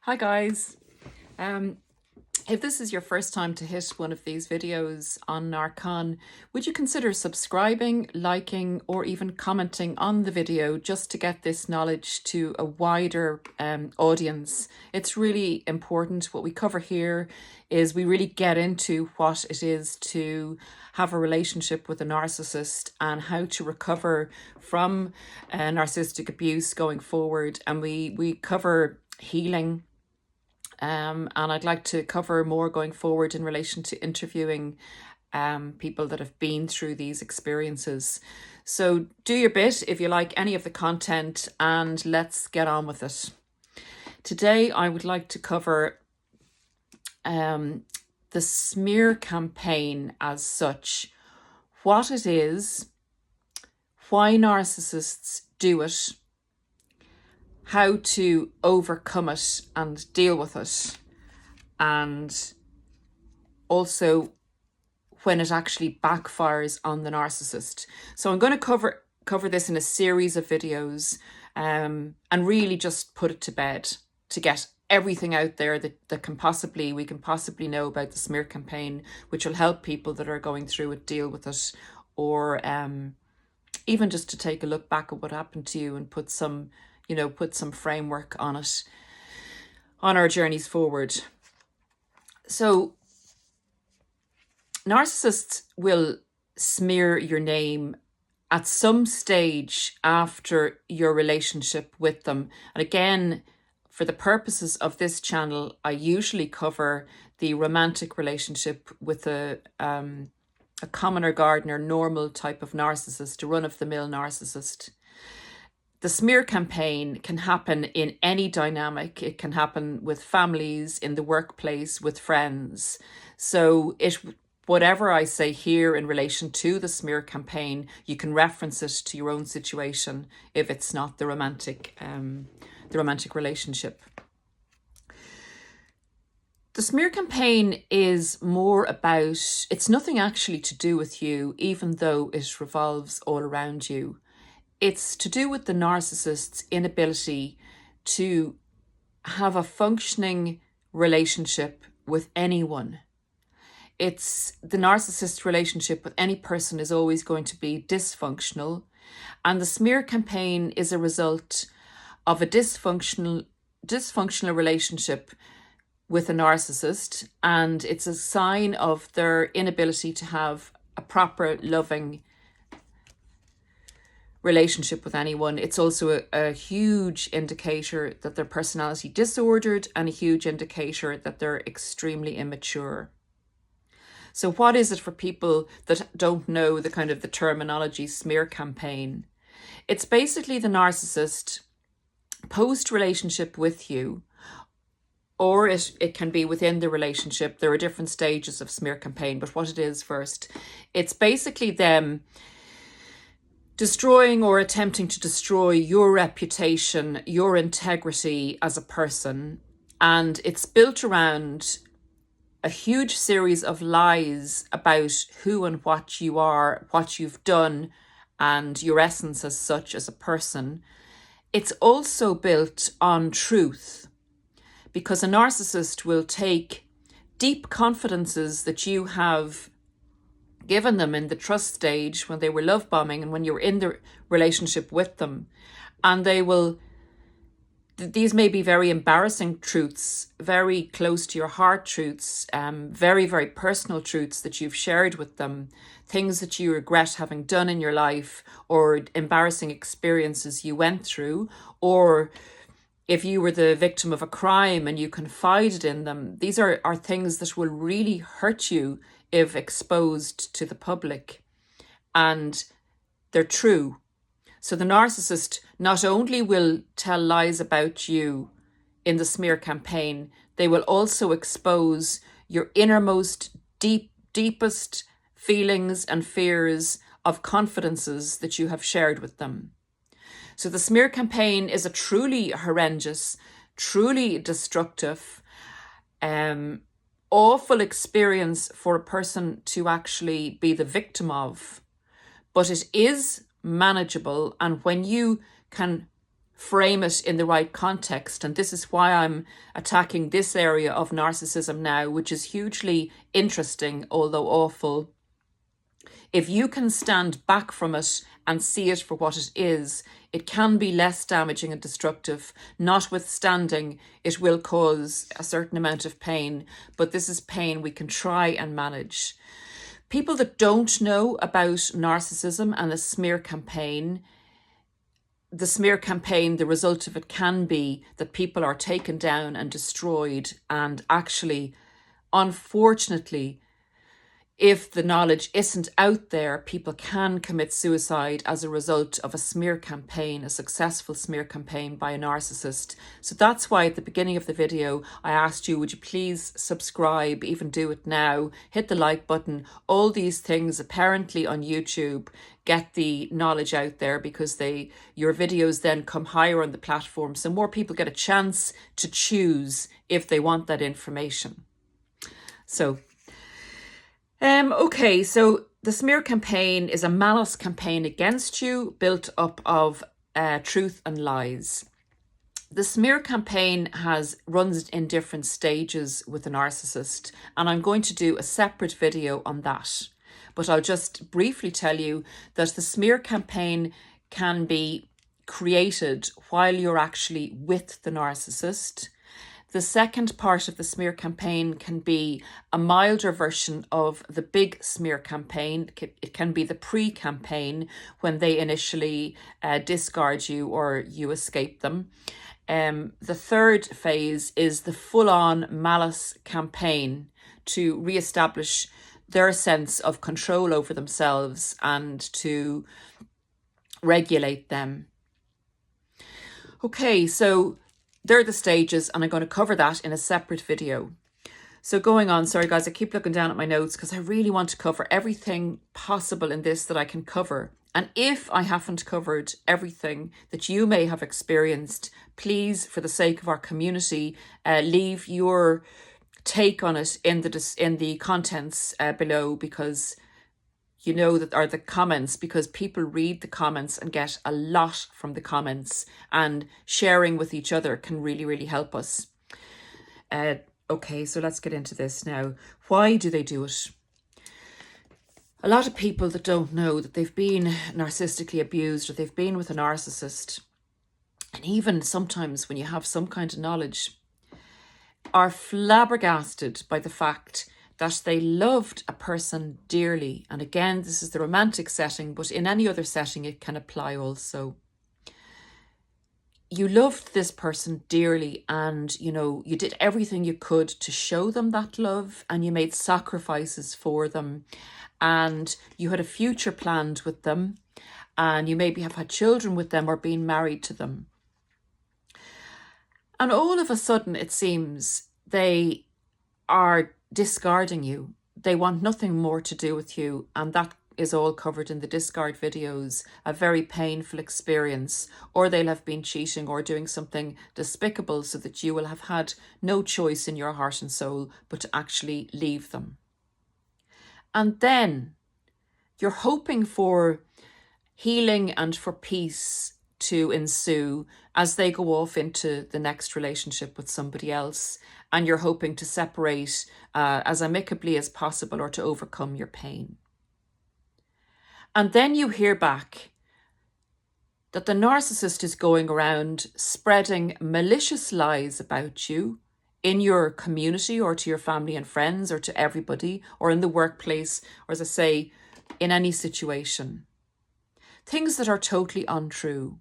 Hi guys. Um, if this is your first time to hit one of these videos on Narcon, would you consider subscribing, liking, or even commenting on the video just to get this knowledge to a wider audience? It's really important. What we cover here is we really get into what it is to have a relationship with a narcissist and how to recover from narcissistic abuse going forward. And we cover healing. And I'd like to cover more going forward in relation to interviewing people that have been through these experiences. So do your bit if you like any of the content, and let's get on with it. Today, I would like to cover the smear campaign as such, what it is, why narcissists do it, how to overcome it and deal with it, and also when it actually backfires on the narcissist. So I'm going to cover this in a series of videos and really just put it to bed to get everything out there that we can possibly know about the smear campaign, which will help people that are going through it deal with it, or even just to take a look back at what happened to you and put some framework on it, on our journeys forward. So narcissists will smear your name at some stage after your relationship with them. And again, for the purposes of this channel, I usually cover the romantic relationship with a commoner gardener, normal type of narcissist, a run-of-the-mill narcissist. The smear campaign can happen in any dynamic. It can happen with families, in the workplace, with friends. So whatever I say here in relation to the smear campaign, you can reference it to your own situation if it's not the romantic relationship. The smear campaign is more about, it's nothing actually to do with you, even though it revolves all around you. It's to do with the narcissist's inability to have a functioning relationship with anyone. It's the narcissist relationship with any person is always going to be dysfunctional. And the smear campaign is a result of a dysfunctional relationship with a narcissist. And it's a sign of their inability to have a proper, loving relationship with anyone. It's also a huge indicator that they're personality disordered and a huge indicator that they're extremely immature. So what is it for people that don't know the terminology smear campaign? It's basically the narcissist post-relationship with you, or it can be within the relationship. There are different stages of smear campaign, but what it is first, it's basically them destroying or attempting to destroy your reputation, your integrity as a person. And it's built around a huge series of lies about who and what you are, what you've done, and your essence as such as a person. It's also built on truth, because a narcissist will take deep confidences that you have given them in the trust stage when they were love bombing and when you were in the relationship with them. And these may be very embarrassing truths, very close to your heart truths, very, very personal truths that you've shared with them, things that you regret having done in your life, or embarrassing experiences you went through, or if you were the victim of a crime and you confided in them. These are things that will really hurt you if exposed to the public, and they're true. So the narcissist not only will tell lies about you in the smear campaign, they will also expose your innermost, deepest feelings and fears of confidences that you have shared with them. So the smear campaign is a truly horrendous, truly destructive, awful experience for a person to actually be the victim of. But it is manageable, and when you can frame it in the right context. And this is why I'm attacking this area of narcissism now, which is hugely interesting, although awful. If you can stand back from it and see it for what it is, it can be less damaging and destructive. Notwithstanding, it will cause a certain amount of pain, but this is pain we can try and manage. People that don't know about narcissism and the smear campaign, the result of it can be that people are taken down and destroyed. And actually, unfortunately, if the knowledge isn't out there, people can commit suicide as a result of a smear campaign, a successful smear campaign by a narcissist. So that's why at the beginning of the video, I asked you, would you please subscribe, even do it now, hit the like button. All these things apparently on YouTube get the knowledge out there because your videos then come higher on the platform. So more people get a chance to choose if they want that information. So okay, so the smear campaign is a malice campaign against you built up of truth and lies. The smear campaign runs in different stages with a narcissist, and I'm going to do a separate video on that. But I'll just briefly tell you that the smear campaign can be created while you're actually with the narcissist. The second part of the smear campaign can be a milder version of the big smear campaign. It can be the pre-campaign when they initially discard you or you escape them. The third phase is the full-on malice campaign to re-establish their sense of control over themselves and to regulate them. Okay, so they're the stages, and I'm going to cover that in a separate video. So going on, sorry guys, I keep looking down at my notes because I really want to cover everything possible in this that I can cover. And if I haven't covered everything that you may have experienced, please, for the sake of our community, leave your take on it in the contents below, because you know that are the comments, because people read the comments and get a lot from the comments, and sharing with each other can really, really help us. Okay, so let's get into this now. Why do they do it? A lot of people that don't know that they've been narcissistically abused, or they've been with a narcissist, and even sometimes when you have some kind of knowledge, are flabbergasted by the fact that they loved a person dearly. And again, this is the romantic setting, but in any other setting it can apply also. You loved this person dearly, and you did everything you could to show them that love, and you made sacrifices for them, and you had a future planned with them, and you maybe have had children with them or been married to them. And all of a sudden, it seems they are discarding you. They want nothing more to do with you, and that is all covered in the discard videos. A very painful experience, or they'll have been cheating or doing something despicable so that you will have had no choice in your heart and soul but to actually leave them. And then you're hoping for healing and for peace to ensue as they go off into the next relationship with somebody else, and you're hoping to separate as amicably as possible or to overcome your pain. And then you hear back that the narcissist is going around spreading malicious lies about you in your community, or to your family and friends, or to everybody, or in the workplace, or as I say, in any situation. Things that are totally untrue.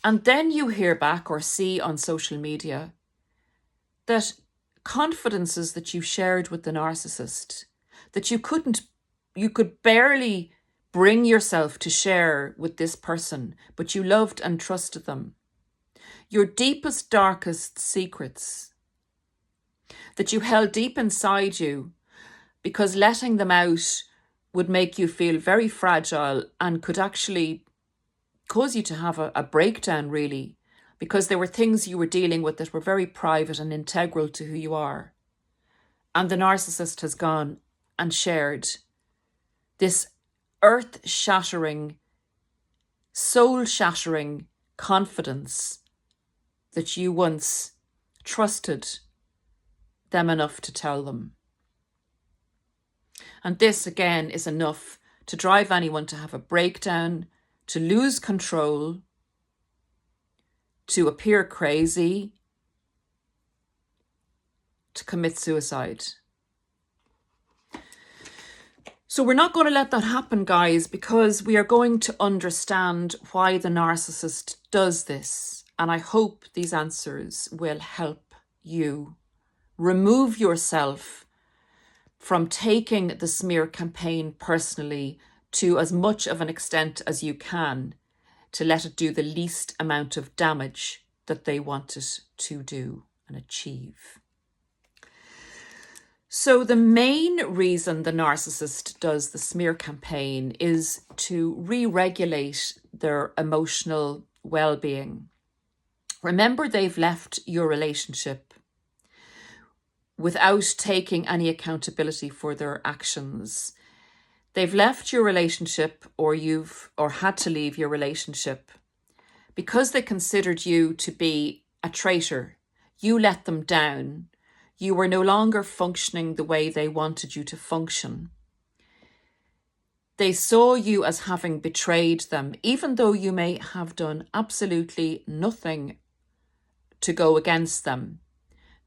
And then you hear back or see on social media that confidences that you shared with the narcissist, that you could barely bring yourself to share with this person, but you loved and trusted them. Your deepest, darkest secrets that you held deep inside you, because letting them out would make you feel very fragile and could actually cause you to have a breakdown, really, because there were things you were dealing with that were very private and integral to who you are. And the narcissist has gone and shared this earth-shattering, soul-shattering confidence that you once trusted them enough to tell them. And this, again, is enough to drive anyone to have a breakdown, to lose control, to appear crazy, to commit suicide. So we're not going to let that happen, guys, because we are going to understand why the narcissist does this. And I hope these answers will help you remove yourself from taking the smear campaign personally to as much of an extent as you can, to let it do the least amount of damage that they want it to do and achieve. So the main reason the narcissist does the smear campaign is to re-regulate their emotional well-being. Remember, they've left your relationship without taking any accountability for their actions. They've left your relationship, or had to leave your relationship because they considered you to be a traitor. You let them down. You were no longer functioning the way they wanted you to function. They saw you as having betrayed them, even though you may have done absolutely nothing to go against them.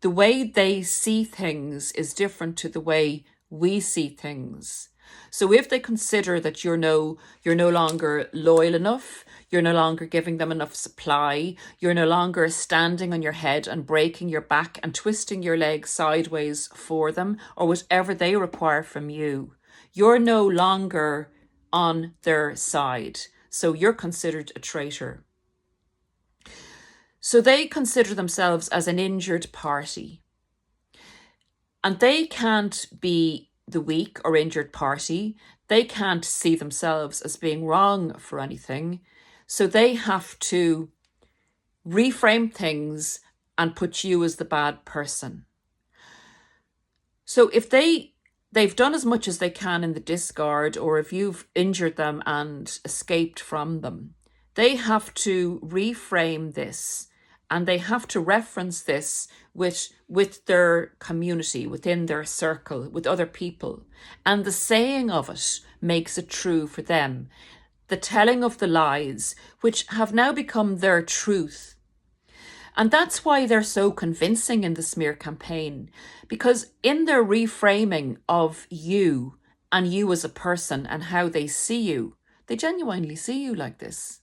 The way they see things is different to the way we see things. So if they consider that you're no longer loyal enough, you're no longer giving them enough supply, you're no longer standing on your head and breaking your back and twisting your legs sideways for them, or whatever they require from you, you're no longer on their side. So you're considered a traitor. So they consider themselves as an injured party. And they can't be the weak or injured party. They can't see themselves as being wrong for anything. So they have to reframe things and put you as the bad person. So if they've done as much as they can in the discard, or if you've injured them and escaped from them, they have to reframe this, and they have to reference this with their community, within their circle, with other people. And the saying of it makes it true for them. The telling of the lies, which have now become their truth. And that's why they're so convincing in the smear campaign, because in their reframing of you and you as a person and how they see you, they genuinely see you like this.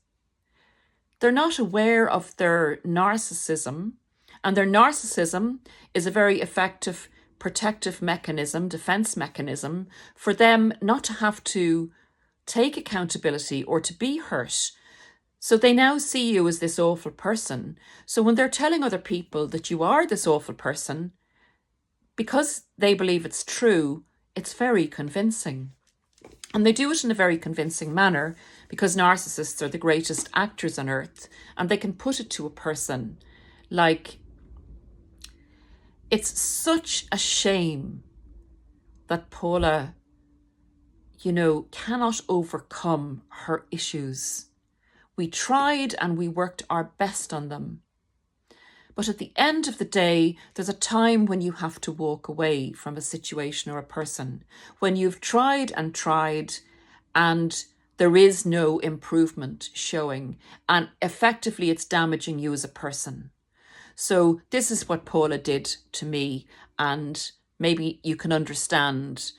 They're not aware of their narcissism, and their narcissism is a very effective protective mechanism, defense mechanism, for them not to have to take accountability or to be hurt. So they now see you as this awful person. So when they're telling other people that you are this awful person, because they believe it's true, it's very convincing. And they do it in a very convincing manner, because narcissists are the greatest actors on earth, and they can put it to a person like, it's such a shame that Paula, cannot overcome her issues. We tried and we worked our best on them. But at the end of the day, there's a time when you have to walk away from a situation or a person, when you've tried and there is no improvement showing, and effectively it's damaging you as a person. So this is what Paula did to me, and maybe you can understand,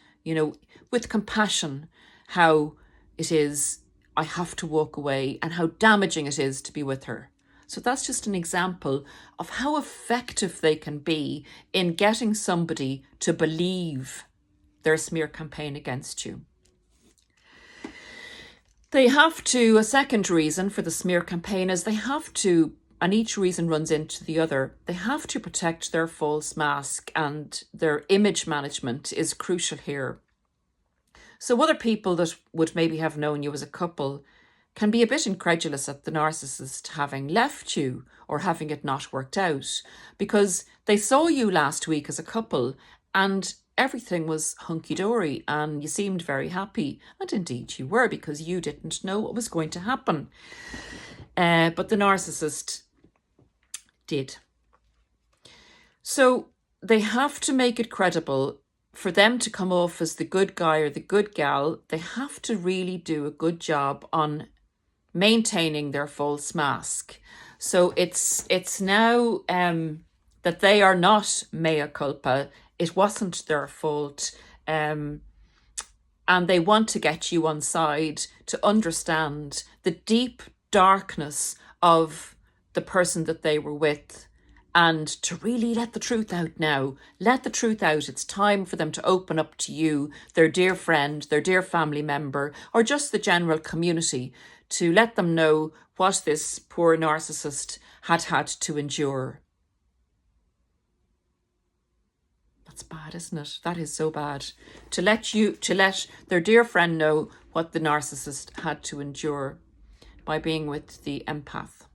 with compassion, how it is I have to walk away and how damaging it is to be with her. So that's just an example of how effective they can be in getting somebody to believe their smear campaign against you. A second reason for the smear campaign is they have to, and each reason runs into the other, they have to protect their false mask, and their image management is crucial here. So other people that would maybe have known you as a couple can be a bit incredulous at the narcissist having left you or having it not worked out, because they saw you last week as a couple and everything was hunky-dory and you seemed very happy. And indeed you were, because you didn't know what was going to happen. But the narcissist did. So they have to make it credible. For them to come off as the good guy or the good gal, they have to really do a good job on maintaining their false mask. So it's now that they are not mea culpa. It wasn't their fault. And they want to get you on side to understand the deep darkness of the person that they were with, and to really let the truth out now. Let the truth out. It's time for them to open up to you, their dear friend, their dear family member, or just the general community, to let them know what this poor narcissist had to endure. That's bad, isn't it? That is so bad. To let their dear friend know what the narcissist had to endure by being with the empath.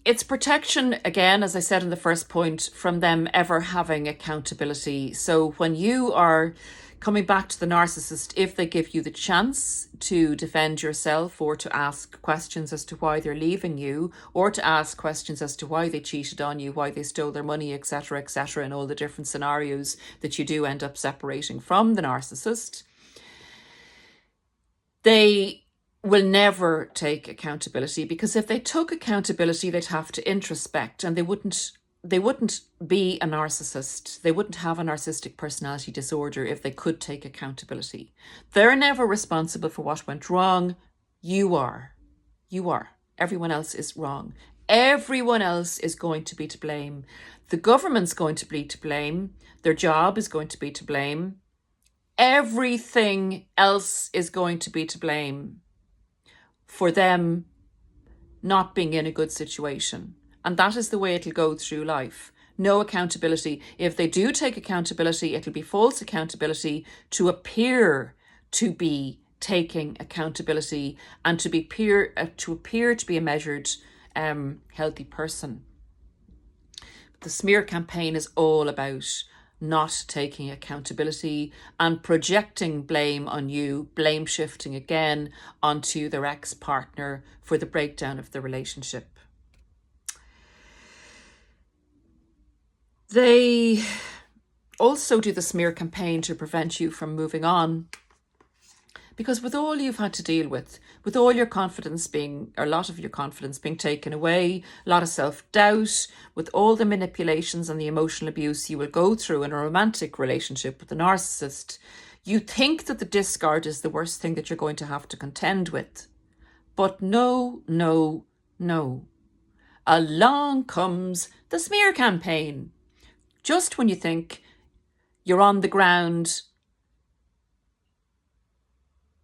It's protection, again, as I said in the first point, from them ever having accountability. So when you are coming back to the narcissist, if they give you the chance to defend yourself, or to ask questions as to why they're leaving you, or to ask questions as to why they cheated on you, why they stole their money, etc., and all the different scenarios that you do end up separating from the narcissist, they will never take accountability, because if they took accountability, they'd have to introspect, and they wouldn't be a narcissist. They wouldn't have a narcissistic personality disorder if they could take accountability. They're never responsible for what went wrong. You are. Everyone else is wrong. Everyone else is going to be to blame. The government's going to be to blame. Their job is going to be to blame. Everything else is going to be to blame for them not being in a good situation. And that is the way it'll go through life. No accountability. If they do take accountability, it'll be false accountability to appear to be taking accountability, and to appear to be a measured, healthy person. The smear campaign is all about not taking accountability and projecting blame on you, blame shifting again onto their ex-partner for the breakdown of the relationship. They also do the smear campaign to prevent you from moving on. Because with all you've had to deal with all your confidence being, or a lot of your confidence being taken away, a lot of self-doubt, with all the manipulations and the emotional abuse you will go through in a romantic relationship with the narcissist, you think that the discard is the worst thing that you're going to have to contend with. But no. Along comes the smear campaign. Just when you think you're on the ground,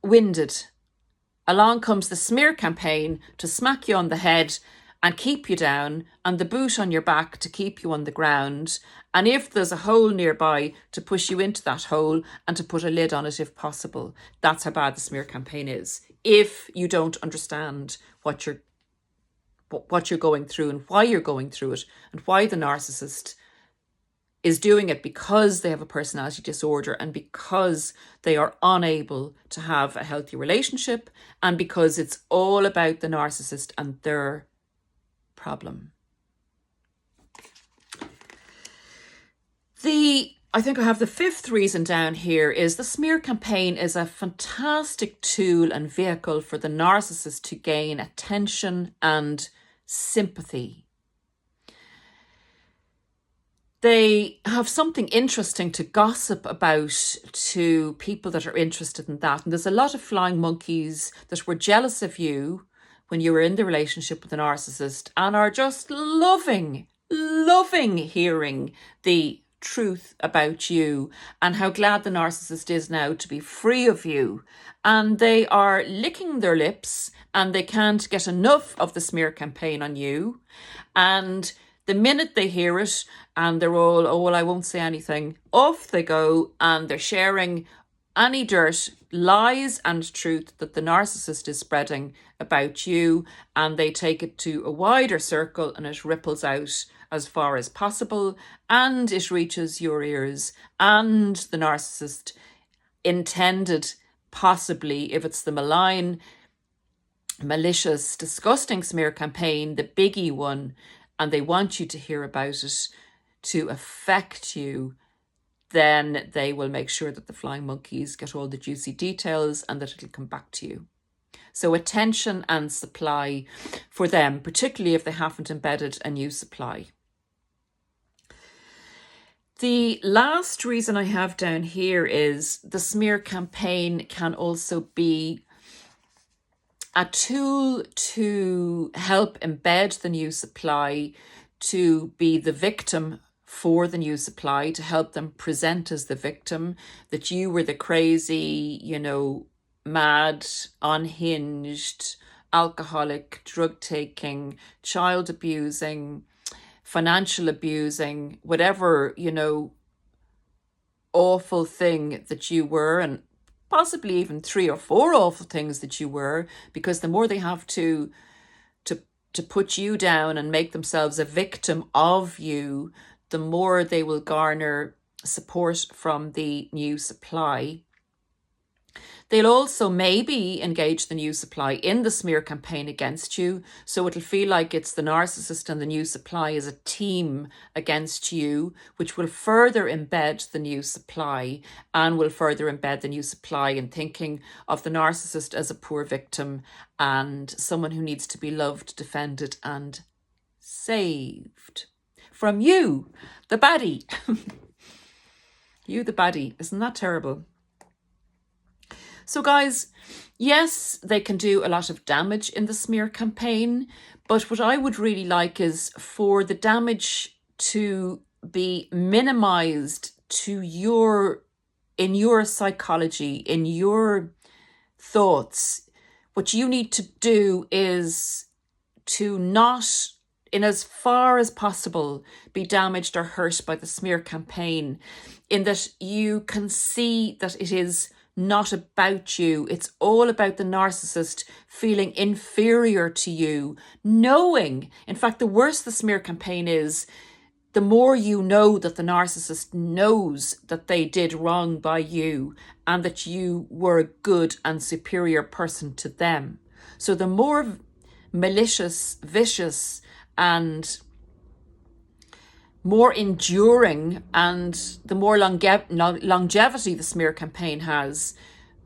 winded, along comes the smear campaign to smack you on the head and keep you down, and the boot on your back to keep you on the ground, and if there's a hole nearby, to push you into that hole and to put a lid on it if possible. That's how bad the smear campaign is. If you don't understand what you're going through and why you're going through it, and why the narcissist is doing it, because they have a personality disorder, and because they are unable to have a healthy relationship, and because it's all about the narcissist and their problem. I think I have the fifth reason down here is the smear campaign is a fantastic tool and vehicle for the narcissist to gain attention and sympathy. They have something interesting to gossip about to people that are interested in that. And there's a lot of flying monkeys that were jealous of you when you were in the relationship with a narcissist, and are just loving hearing the truth about you and how glad the narcissist is now to be free of you. And they are licking their lips, and they can't get enough of the smear campaign on you. And the minute they hear it, and they're all, oh, well, I won't say anything, off they go, and they're sharing any dirt, lies and truth that the narcissist is spreading about you, and they take it to a wider circle, and it ripples out as far as possible, and it reaches your ears, and the narcissist intended possibly, if it's the malign, malicious, disgusting smear campaign, the biggie one, and they want you to hear about it to affect you, then they will make sure that the flying monkeys get all the juicy details and that it'll come back to you. So attention and supply for them, particularly if they haven't embedded a new supply. The last reason I have down here is the smear campaign can also be a tool to help embed the new supply, to be the victim for the new supply, to help them present as the victim, that you were the crazy, you know, mad, unhinged, alcoholic, drug taking, child abusing, financial abusing, whatever, you know, awful thing that you were, and possibly even 3 or 4 awful things that you were, because the more they have to put you down and make themselves a victim of you, the more they will garner support from the new supply. They'll also maybe engage the new supply in the smear campaign against you. So it'll feel like it's the narcissist and the new supply as a team against you, which will further embed the new supply and will further embed the new supply in thinking of the narcissist as a poor victim and someone who needs to be loved, defended, and saved from you, the baddie. You, the baddie. Isn't that terrible? So guys, yes, they can do a lot of damage in the smear campaign, but what I would really like is for the damage to be minimized to in your psychology, in your thoughts. What you need to do is to not, in as far as possible, be damaged or hurt by the smear campaign, in that you can see that it is not about you. It's all about the narcissist feeling inferior to you, knowing, in fact, the worse the smear campaign is, the more you know that the narcissist knows that they did wrong by you and that you were a good and superior person to them. So the more malicious, vicious, and more enduring and the more longevity the smear campaign has,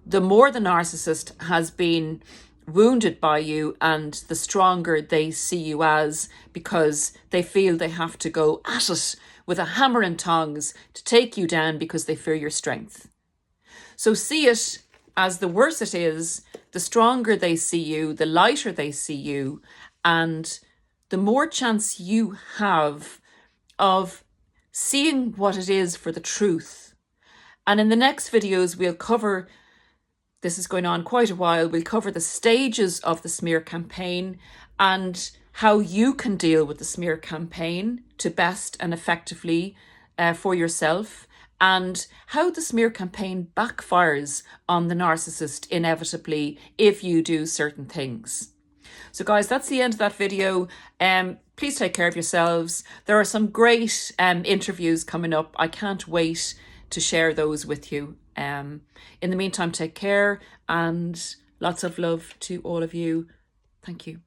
the more the narcissist has been wounded by you and the stronger they see you as, because they feel they have to go at it with a hammer and tongs to take you down because they fear your strength. So see it as the worse it is, the stronger they see you, the lighter they see you, and the more chance you have of seeing what it is for the truth. And in the next videos, we'll cover, this is going on quite a while, we'll cover the stages of the smear campaign and how you can deal with the smear campaign to best and effectively for yourself, and how the smear campaign backfires on the narcissist inevitably if you do certain things. So guys, that's the end of that video. Please take care of yourselves. There are some great interviews coming up. I can't wait to share those with you. In the meantime, take care and lots of love to all of you. Thank you.